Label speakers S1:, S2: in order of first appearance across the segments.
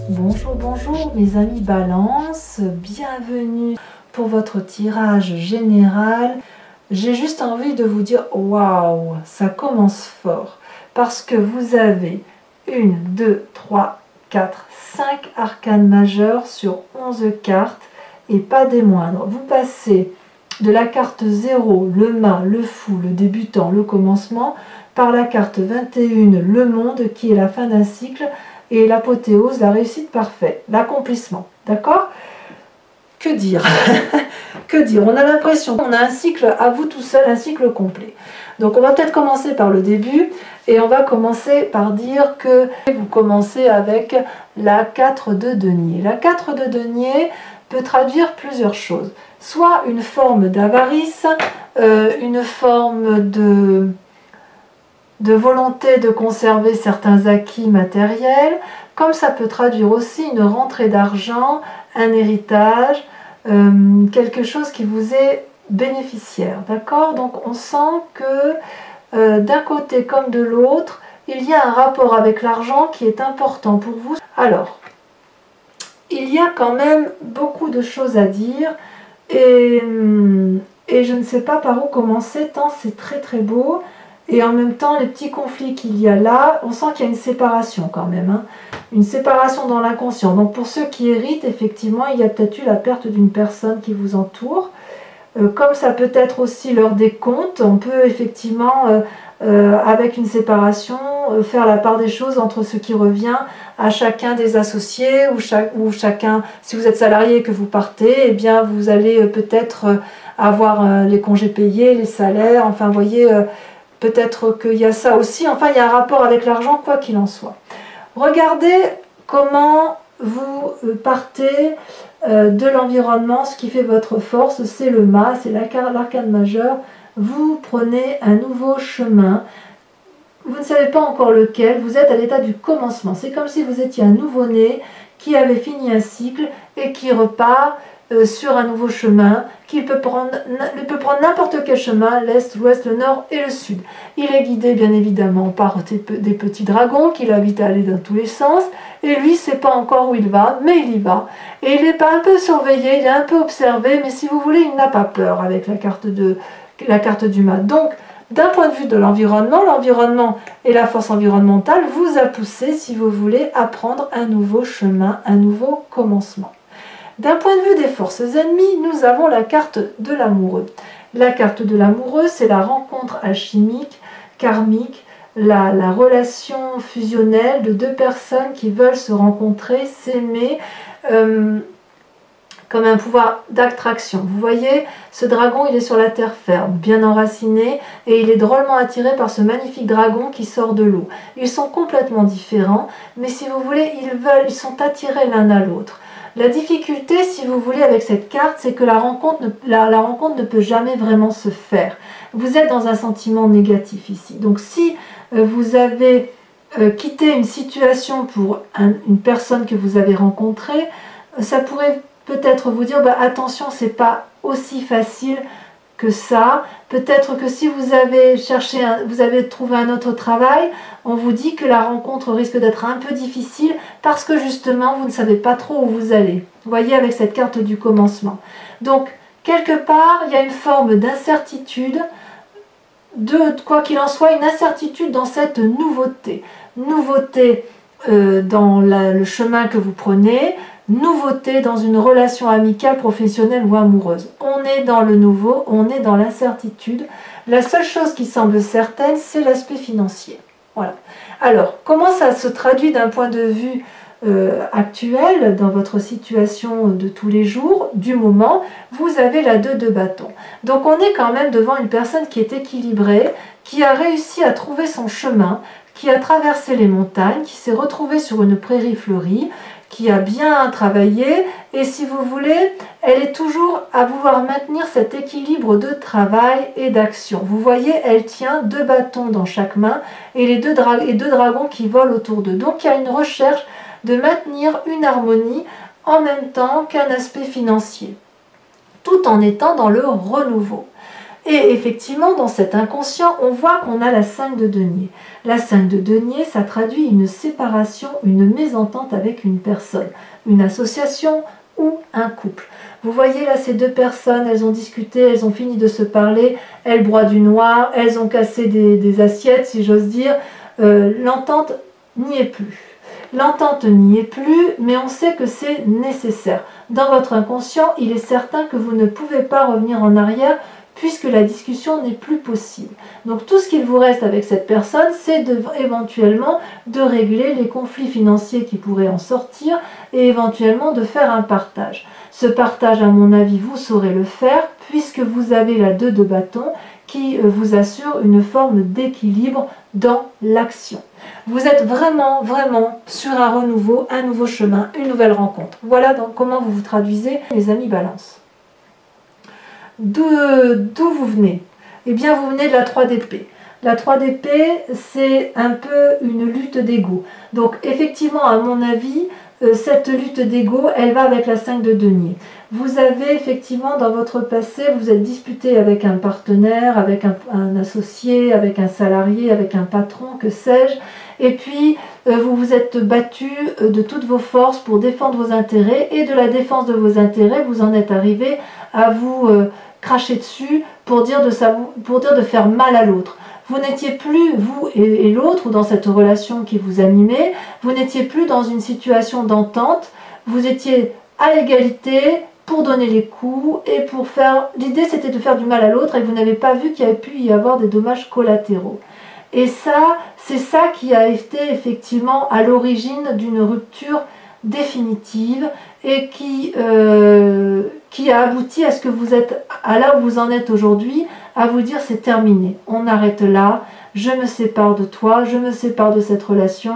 S1: Bonjour, bonjour mes amis Balance, bienvenue pour votre tirage général. J'ai juste envie de vous dire waouh, ça commence fort parce que vous avez 1, 2, 3, 4, 5 arcanes majeures sur 11 cartes et pas des moindres. Vous passez de la carte 0, le mât, le fou, le débutant, le commencement, par la carte 21, le monde qui est la fin d'un cycle, et l'apothéose, la réussite parfaite, l'accomplissement. D'accord? Que dire? Que dire? On a l'impression qu'on a un cycle à vous tout seul, un cycle complet. Donc on va peut-être commencer par le début, et on va commencer par dire que vous commencez avec la 4 de denier. La 4 de denier peut traduire plusieurs choses. Soit une forme d'avarice, une forme de volonté de conserver certains acquis matériels, comme ça peut traduire aussi une rentrée d'argent, un héritage, quelque chose qui vous est bénéficiaire, d'accord? Donc on sent que d'un côté comme de l'autre, il y a un rapport avec l'argent qui est important pour vous. Alors, il y a quand même beaucoup de choses à dire, et je ne sais pas par où commencer, tant c'est très très beau. Et en même temps, les petits conflits qu'il y a là, on sent qu'il y a une séparation quand même, hein, une séparation dans l'inconscient. Donc pour ceux qui héritent, effectivement, il y a peut-être eu la perte d'une personne qui vous entoure. Comme ça peut être aussi l'heure des comptes, on peut effectivement, avec une séparation, faire la part des choses entre ce qui revient à chacun des associés, ou chacun, si vous êtes salarié et que vous partez, eh bien vous allez peut-être avoir les congés payés, les salaires, enfin vous voyez... peut-être qu'il y a ça aussi, enfin il y a un rapport avec l'argent quoi qu'il en soit. Regardez comment vous partez de l'environnement, ce qui fait votre force, c'est le mât, c'est l'arcane majeure. Vous prenez un nouveau chemin, vous ne savez pas encore lequel, vous êtes à l'état du commencement. C'est comme si vous étiez un nouveau-né qui avait fini un cycle et qui repart sur un nouveau chemin, qu'il peut prendre n'importe quel chemin, l'est, l'ouest, le nord et le sud. Il est guidé bien évidemment par des petits dragons qui l'invitent à aller dans tous les sens, et lui ne sait pas encore où il va, mais il y va. Et il n'est pas un peu surveillé, il est un peu observé, mais si vous voulez, il n'a pas peur avec la carte du mât. Donc, d'un point de vue de l'environnement et la force environnementale vous a poussé, si vous voulez, à prendre un nouveau chemin, un nouveau commencement. D'un point de vue des forces ennemies, nous avons la carte de l'amoureux. La carte de l'amoureux, c'est la rencontre alchimique, karmique, la relation fusionnelle de deux personnes qui veulent se rencontrer, s'aimer, comme un pouvoir d'attraction. Vous voyez, ce dragon, il est sur la terre ferme, bien enraciné, et il est drôlement attiré par ce magnifique dragon qui sort de l'eau. Ils sont complètement différents, mais si vous voulez, ils sont attirés l'un à l'autre. La difficulté, si vous voulez, avec cette carte, c'est que la rencontre ne peut jamais vraiment se faire. Vous êtes dans un sentiment négatif ici. Donc si vous avez quitté une situation pour une personne que vous avez rencontrée, ça pourrait peut-être vous dire, bah, attention, c'est pas aussi facile que ça. Peut-être que si vous avez vous avez trouvé un autre travail, on vous dit que la rencontre risque d'être un peu difficile parce que justement vous ne savez pas trop où vous allez. Vous voyez avec cette carte du commencement. Donc quelque part il y a une forme d'incertitude, quoi qu'il en soit, une incertitude dans cette nouveauté. Nouveauté dans le chemin que vous prenez, nouveauté dans une relation amicale, professionnelle ou amoureuse. On est dans le nouveau, on est dans l'incertitude. La seule chose qui semble certaine, c'est l'aspect financier. Voilà. Alors, comment ça se traduit d'un point de vue actuel, dans votre situation de tous les jours, du moment? Vous avez la 2 de bâton. Donc on est quand même devant une personne qui est équilibrée, qui a réussi à trouver son chemin, qui a traversé les montagnes, qui s'est retrouvée sur une prairie fleurie, qui a bien travaillé, et si vous voulez, elle est toujours à vouloir maintenir cet équilibre de travail et d'action. Vous voyez, elle tient 2 bâtons dans chaque main, et les deux dragons qui volent autour d'eux. Donc il y a une recherche de maintenir une harmonie en même temps qu'un aspect financier, tout en étant dans le renouveau. Et effectivement, dans cet inconscient, on voit qu'on a la 5 de denier. La 5 de denier, ça traduit une séparation, une mésentente avec une personne, une association ou un couple. Vous voyez là, ces deux personnes, elles ont discuté, elles ont fini de se parler, elles broient du noir, elles ont cassé des assiettes, si j'ose dire. L'entente n'y est plus. L'entente n'y est plus, mais on sait que c'est nécessaire. Dans votre inconscient, il est certain que vous ne pouvez pas revenir en arrière puisque la discussion n'est plus possible. Donc tout ce qu'il vous reste avec cette personne, c'est éventuellement de régler les conflits financiers qui pourraient en sortir et éventuellement de faire un partage. Ce partage, à mon avis, vous saurez le faire puisque vous avez la 2 de bâton qui vous assure une forme d'équilibre dans l'action. Vous êtes vraiment, vraiment sur un renouveau, un nouveau chemin, une nouvelle rencontre. Voilà donc comment vous vous traduisez, les amis Balance. D'où vous venez? Eh bien, vous venez de la 3 d'épée. La 3 d'épée, c'est un peu une lutte d'ego. Donc, effectivement, à mon avis, cette lutte d'ego, elle va avec la 5 de denier. Vous avez effectivement, dans votre passé, vous êtes disputé avec un partenaire, avec un associé, avec un salarié, avec un patron, que sais-je. Et puis, vous vous êtes battu de toutes vos forces pour défendre vos intérêts. Et de la défense de vos intérêts, vous en êtes arrivé à vous cracher dessus pour dire de faire mal à l'autre. Vous n'étiez plus, vous et l'autre, ou dans cette relation qui vous animait, vous n'étiez plus dans une situation d'entente, vous étiez à égalité pour donner les coups et pour faire... L'idée, c'était de faire du mal à l'autre et vous n'avez pas vu qu'il y avait pu y avoir des dommages collatéraux. Et ça, c'est ça qui a été effectivement à l'origine d'une rupture définitive et qui a abouti à ce que vous êtes, à là où vous en êtes aujourd'hui, à vous dire c'est terminé, on arrête là, je me sépare de toi, je me sépare de cette relation,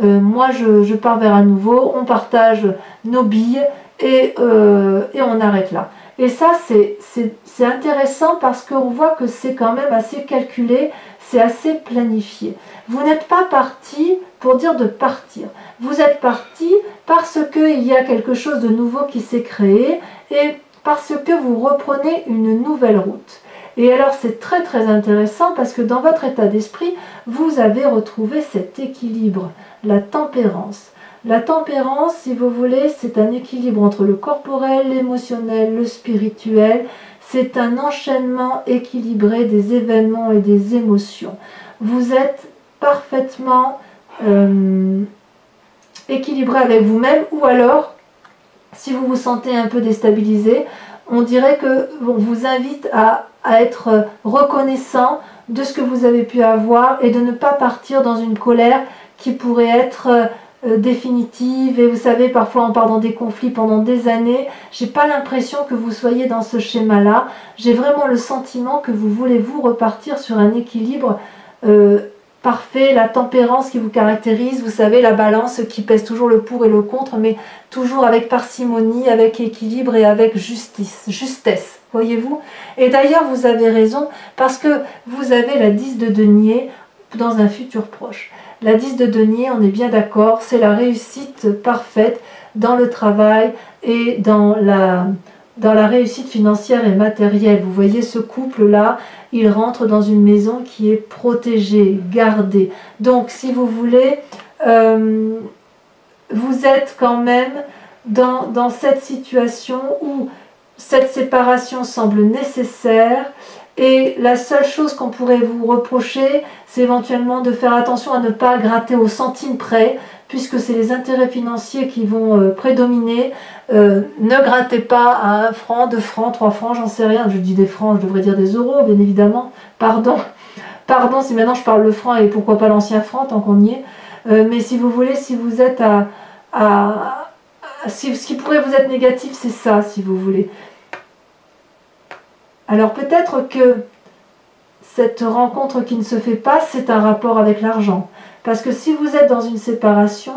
S1: moi je pars vers un nouveau, on partage nos billes et on arrête là. Et ça c'est intéressant parce qu'on voit que c'est quand même assez calculé, c'est assez planifié. Vous n'êtes pas parti pour dire de partir, vous êtes parti parce qu'il y a quelque chose de nouveau qui s'est créé et parce que vous reprenez une nouvelle route. Et alors c'est très très intéressant parce que dans votre état d'esprit, vous avez retrouvé cet équilibre, la tempérance. La tempérance, si vous voulez, c'est un équilibre entre le corporel, l'émotionnel, le spirituel. C'est un enchaînement équilibré des événements et des émotions. Vous êtes parfaitement équilibré avec vous-même, ou alors, si vous vous sentez un peu déstabilisé, on dirait qu'on vous invite à être reconnaissant de ce que vous avez pu avoir et de ne pas partir dans une colère qui pourrait être définitive. Et vous savez, parfois on part dans des conflits pendant des années. J'ai pas l'impression que vous soyez dans ce schéma-là. J'ai vraiment le sentiment que vous voulez vous repartir sur un équilibre parfait, la tempérance qui vous caractérise, vous savez, la balance qui pèse toujours le pour et le contre, mais toujours avec parcimonie, avec équilibre et avec justesse, voyez-vous. Et d'ailleurs, vous avez raison, parce que vous avez la 10 de denier dans un futur proche. La 10 de denier, on est bien d'accord, c'est la réussite parfaite dans le travail et dans la réussite financière et matérielle. Vous voyez ce couple-là, il rentre dans une maison qui est protégée, gardée. Donc, si vous voulez, vous êtes quand même dans cette situation où cette séparation semble nécessaire et la seule chose qu'on pourrait vous reprocher, c'est éventuellement de faire attention à ne pas gratter au centime près, puisque c'est les intérêts financiers qui vont prédominer. Ne grattez pas à 1 franc, 2 francs, 3 francs, j'en sais rien. Je dis des francs, je devrais dire des euros, bien évidemment. Pardon si maintenant je parle le franc et pourquoi pas l'ancien franc, tant qu'on y est. Mais si vous voulez, si vous êtes ce qui pourrait vous être négatif, c'est ça, si vous voulez. Alors peut-être que cette rencontre qui ne se fait pas, c'est un rapport avec l'argent. Parce que si vous êtes dans une séparation,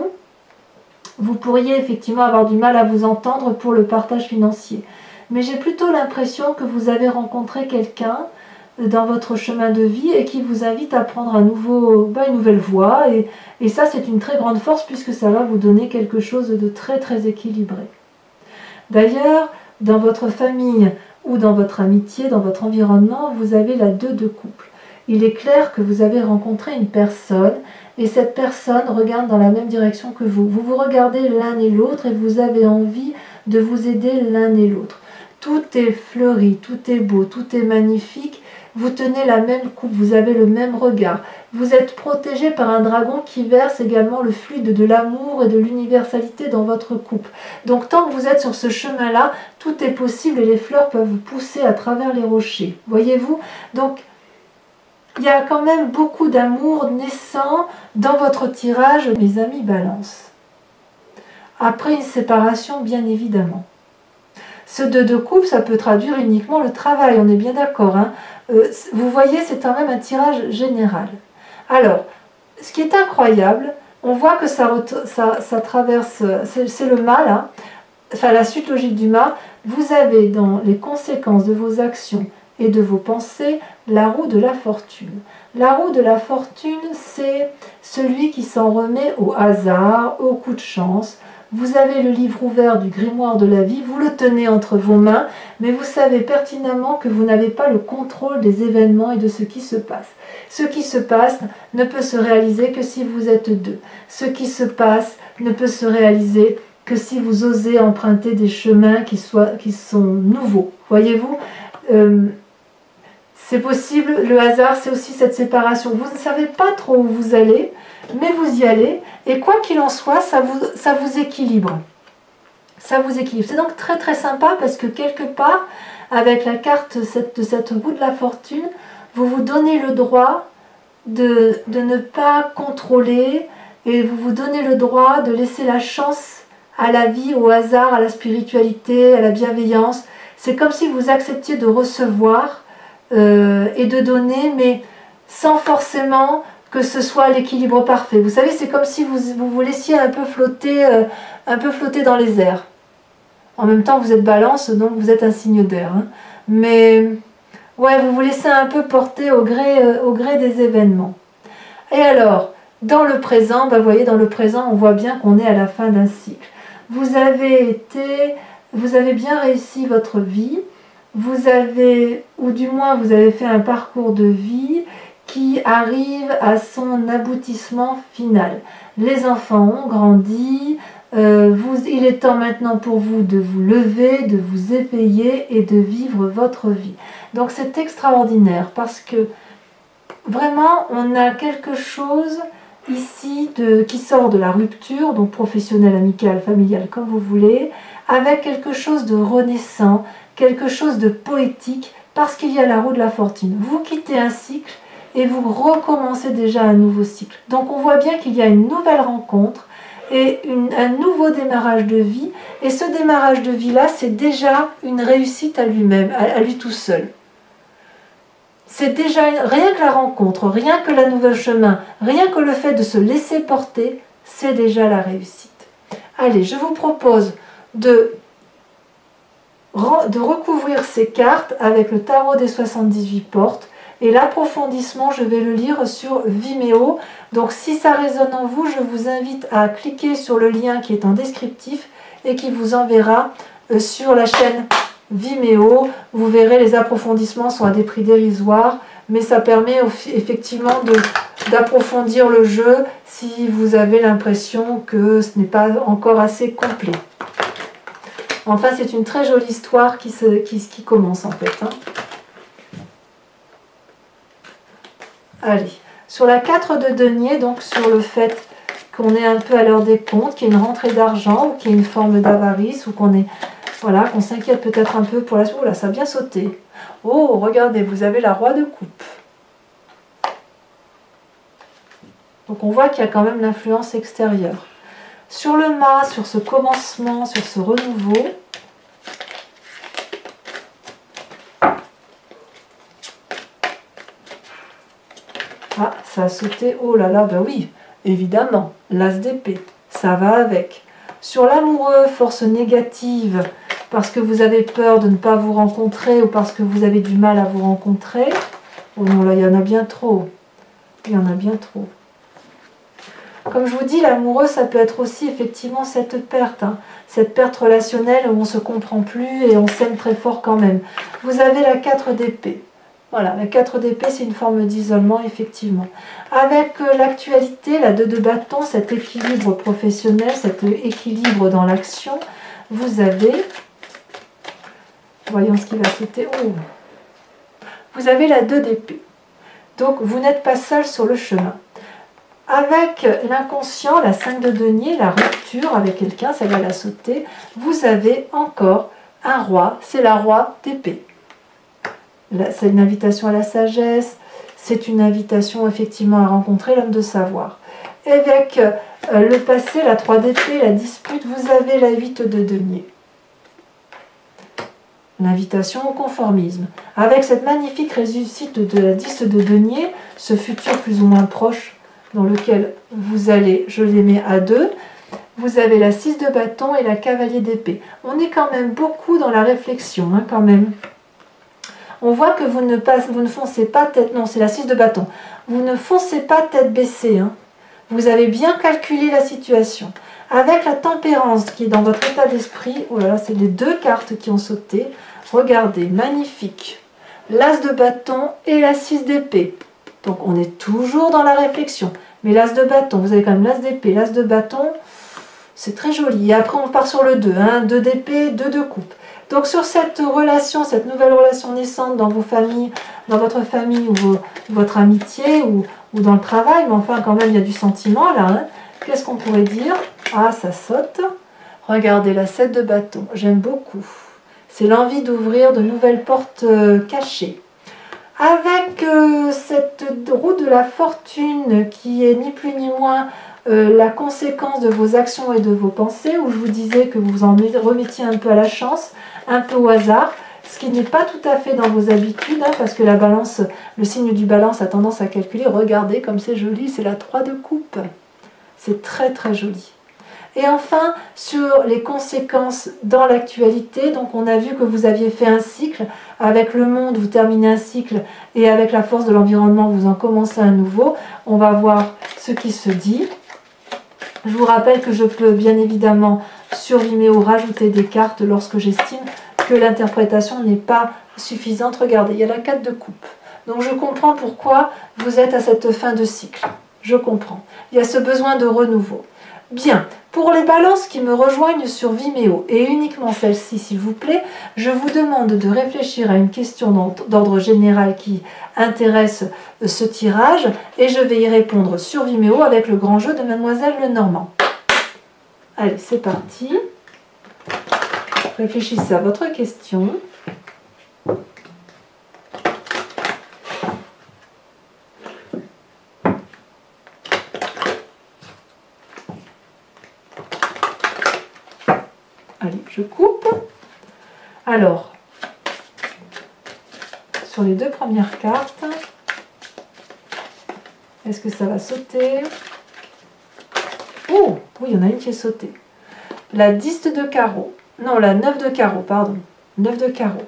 S1: vous pourriez effectivement avoir du mal à vous entendre pour le partage financier. Mais j'ai plutôt l'impression que vous avez rencontré quelqu'un dans votre chemin de vie et qui vous invite à prendre une nouvelle voie. Et ça, c'est une très grande force puisque ça va vous donner quelque chose de très très équilibré. D'ailleurs, dans votre famille, ou dans votre amitié, dans votre environnement, vous avez la 2 de coupe. Il est clair que vous avez rencontré une personne et cette personne regarde dans la même direction que vous. Vous vous regardez l'un et l'autre et vous avez envie de vous aider l'un et l'autre. Tout est fleuri, tout est beau, tout est magnifique. Vous tenez la même coupe, vous avez le même regard. Vous êtes protégé par un dragon qui verse également le fluide de l'amour et de l'universalité dans votre coupe. Donc tant que vous êtes sur ce chemin-là, tout est possible et les fleurs peuvent pousser à travers les rochers. Voyez-vous? Donc il y a quand même beaucoup d'amour naissant dans votre tirage, mes amis Balance. Après une séparation, bien évidemment. Ce 2 de coupe, ça peut traduire uniquement le travail, on est bien d'accord. Hein. Vous voyez, c'est quand même un tirage général. Alors, ce qui est incroyable, on voit que ça traverse, c'est le mât, là, enfin la suite logique du mât. Vous avez dans les conséquences de vos actions et de vos pensées la roue de la fortune. La roue de la fortune, c'est celui qui s'en remet au hasard, au coup de chance. Vous avez le livre ouvert du grimoire de la vie, vous le tenez entre vos mains, mais vous savez pertinemment que vous n'avez pas le contrôle des événements et de ce qui se passe. Ce qui se passe ne peut se réaliser que si vous êtes deux. Ce qui se passe ne peut se réaliser que si vous osez emprunter des chemins qui sont nouveaux. Voyez-vous, c'est possible, le hasard, c'est aussi cette séparation. Vous ne savez pas trop où vous allez, mais vous y allez, et quoi qu'il en soit, ça vous équilibre. Ça vous équilibre. C'est donc très très sympa parce que quelque part, avec la carte de cette roue de la fortune, vous vous donnez le droit de ne pas contrôler, et vous vous donnez le droit de laisser la chance à la vie, au hasard, à la spiritualité, à la bienveillance. C'est comme si vous acceptiez de recevoir et de donner, mais sans forcément que ce soit l'équilibre parfait. Vous savez, c'est comme si vous laissiez un peu flotter dans les airs. En même temps, vous êtes Balance, donc vous êtes un signe d'air. Hein. Mais ouais, vous vous laissez un peu porter au gré des événements. Et alors, dans le présent, vous voyez, dans le présent, on voit bien qu'on est à la fin d'un cycle. Vous avez bien réussi votre vie. Ou du moins vous avez fait un parcours de vie qui arrive à son aboutissement final. Les enfants ont grandi, il est temps maintenant pour vous de vous lever, de vous éveiller et de vivre votre vie. Donc c'est extraordinaire parce que vraiment on a quelque chose ici qui sort de la rupture, donc professionnelle, amicale, familiale, comme vous voulez, avec quelque chose de renaissant, quelque chose de poétique, parce qu'il y a la roue de la fortune. Vous quittez un cycle et vous recommencez déjà un nouveau cycle. Donc on voit bien qu'il y a une nouvelle rencontre et un nouveau démarrage de vie. Et ce démarrage de vie-là, c'est déjà une réussite à lui-même, à lui tout seul. C'est déjà rien que la rencontre, rien que la nouvelle chemin, rien que le fait de se laisser porter, c'est déjà la réussite. Allez, je vous propose de recouvrir ces cartes avec le tarot des 78 portes, et l'approfondissement, je vais le lire sur Vimeo. Donc si ça résonne en vous, je vous invite à cliquer sur le lien qui est en descriptif et qui vous enverra sur la chaîne Vimeo. Vous verrez, les approfondissements sont à des prix dérisoires, mais ça permet effectivement d'approfondir le jeu si vous avez l'impression que ce n'est pas encore assez complet. Enfin, c'est une très jolie histoire qui commence en fait. Hein. Allez, sur la 4 de denier, donc sur le fait qu'on est un peu à l'heure des comptes, qu'il y ait une rentrée d'argent ou qu'il y ait une forme d'avarice ou qu'on s'inquiète peut-être un peu pour la suite. Oh là, ça a bien sauté. Oh, regardez, vous avez la roi de coupe. Donc on voit qu'il y a quand même l'influence extérieure. Sur le mât, sur ce commencement, sur ce renouveau, ah, ça a sauté, oh là là, ben oui, évidemment, l'as d'épée, ça va avec. Sur l'amoureux, force négative, parce que vous avez peur de ne pas vous rencontrer ou parce que vous avez du mal à vous rencontrer. Oh non, là, il y en a bien trop. Il y en a bien trop. Comme je vous dis, l'amoureux, ça peut être aussi effectivement cette perte, hein, cette perte relationnelle où on ne se comprend plus et on s'aime très fort quand même. Vous avez la 4 d'épée. Voilà, la 4 d'épée, c'est une forme d'isolement, effectivement. Avec l'actualité, la 2 de bâton, cet équilibre professionnel, cet équilibre dans l'action, vous avez, voyons ce qui va sauter, oh, vous avez la 2 d'épée. Donc, vous n'êtes pas seul sur le chemin. Avec l'inconscient, la 5 de denier, la rupture avec quelqu'un, ça va la sauter, vous avez encore un roi, c'est la roi d'épée. C'est une invitation à la sagesse, c'est une invitation effectivement à rencontrer l'homme de savoir. Avec le passé, la 3 d'épée, la dispute, vous avez la 8 de denier. L'invitation au conformisme. Avec cette magnifique réussite de la 10 de denier, ce futur plus ou moins proche dans lequel vous allez, je les mets à 2, vous avez la 6 de bâton et la cavalier d'épée. On est quand même beaucoup dans la réflexion, hein, quand même. On voit que vous ne foncez pas tête... Non, c'est la 6 de bâton. Vous ne foncez pas tête baissée. Hein. Vous avez bien calculé la situation. Avec la tempérance qui est dans votre état d'esprit, oh là là, c'est les 2 cartes qui ont sauté. Regardez, magnifique. L'as de bâton et la 6 d'épée. Donc on est toujours dans la réflexion. Mais l'as de bâton, vous avez quand même l'as d'épée, l'as de bâton, c'est très joli. Et après on part sur le 2, hein, 2 d'épée, 2 de coupe. Donc sur cette relation, cette nouvelle relation naissante dans vos familles, dans votre famille ou votre amitié ou dans le travail, mais enfin quand même il y a du sentiment là. Hein. Qu'est-ce qu'on pourrait dire? Ah, ça saute. Regardez la 7 de bâton, j'aime beaucoup. C'est l'envie d'ouvrir de nouvelles portes cachées. Avec cette roue de la fortune qui est ni plus ni moins la conséquence de vos actions et de vos pensées, où je vous disais que vous en remettiez un peu à la chance, un peu au hasard, ce qui n'est pas tout à fait dans vos habitudes, hein, parce que la balance, le signe du balance a tendance à calculer. Regardez comme c'est joli, c'est la 3 de coupe. C'est très très joli. Et enfin, sur les conséquences dans l'actualité, donc on a vu que vous aviez fait un cycle, avec le monde vous terminez un cycle, et avec la force de l'environnement vous en commencez un nouveau. On va voir ce qui se dit. Je vous rappelle que je peux bien évidemment sur Vimeo rajouter des cartes lorsque j'estime que l'interprétation n'est pas suffisante. Regardez, il y a la 4 de coupe. Donc je comprends pourquoi vous êtes à cette fin de cycle. Je comprends. Il y a ce besoin de renouveau. Bien, pour les balances qui me rejoignent sur Vimeo, et uniquement celle-ci s'il vous plaît, je vous demande de réfléchir à une question d'ordre général qui intéresse ce tirage, et je vais y répondre sur Vimeo avec le grand jeu de Mademoiselle Lenormand. Allez, c'est parti. Réfléchissez à votre question. Allez, je coupe. Alors, sur les 2 premières cartes, est-ce que ça va sauter? Oh, oui, il y en a une qui est sautée. La 10 de carreau. Non, la 9 de carreau, pardon. 9 de carreau.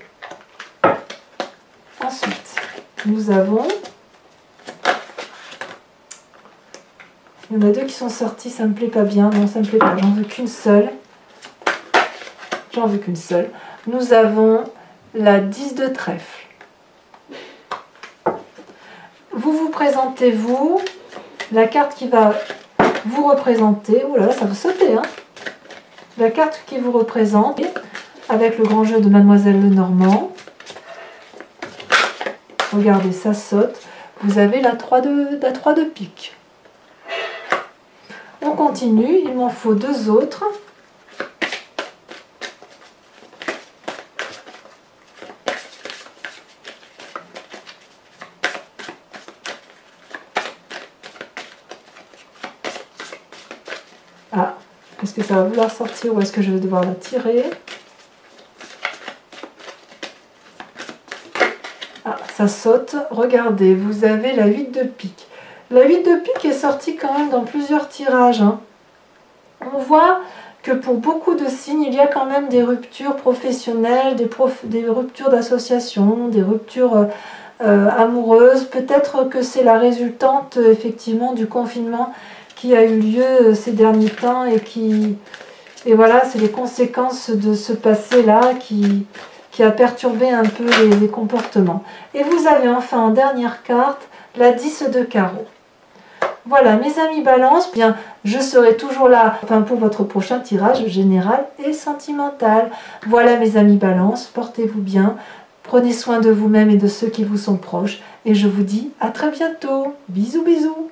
S1: Ensuite, nous avons... Il y en a 2 qui sont sortis, ça me plaît pas bien. Non, ça me plaît pas, j'en veux qu'une seule. J'en veux qu'une seule. Nous avons la 10 de trèfle. Vous vous présentez, vous, la carte qui va vous représenter. Oh là là, ça va sauter, hein. La carte qui vous représente, avec le grand jeu de Mademoiselle Lenormand. Regardez, ça saute. Vous avez la 3 de pique. On continue, il m'en faut 2 autres. Ah, est-ce que ça va vouloir sortir ou est-ce que je vais devoir la tirer? Ah, ça saute. Regardez, vous avez la 8 de pique. La 8 de pique est sortie quand même dans plusieurs tirages. Hein. On voit que pour beaucoup de signes, il y a quand même des ruptures professionnelles, des ruptures d'association, des ruptures amoureuses. Peut-être que c'est la résultante effectivement du confinement qui a eu lieu ces derniers temps et voilà, c'est les conséquences de ce passé-là qui a perturbé un peu les comportements. Et vous avez enfin en dernière carte la 10 de carreau. Voilà mes amis Balance, bien je serai toujours là pour votre prochain tirage général et sentimental. Voilà mes amis Balance, portez-vous bien, prenez soin de vous-même et de ceux qui vous sont proches et je vous dis à très bientôt. Bisous bisous.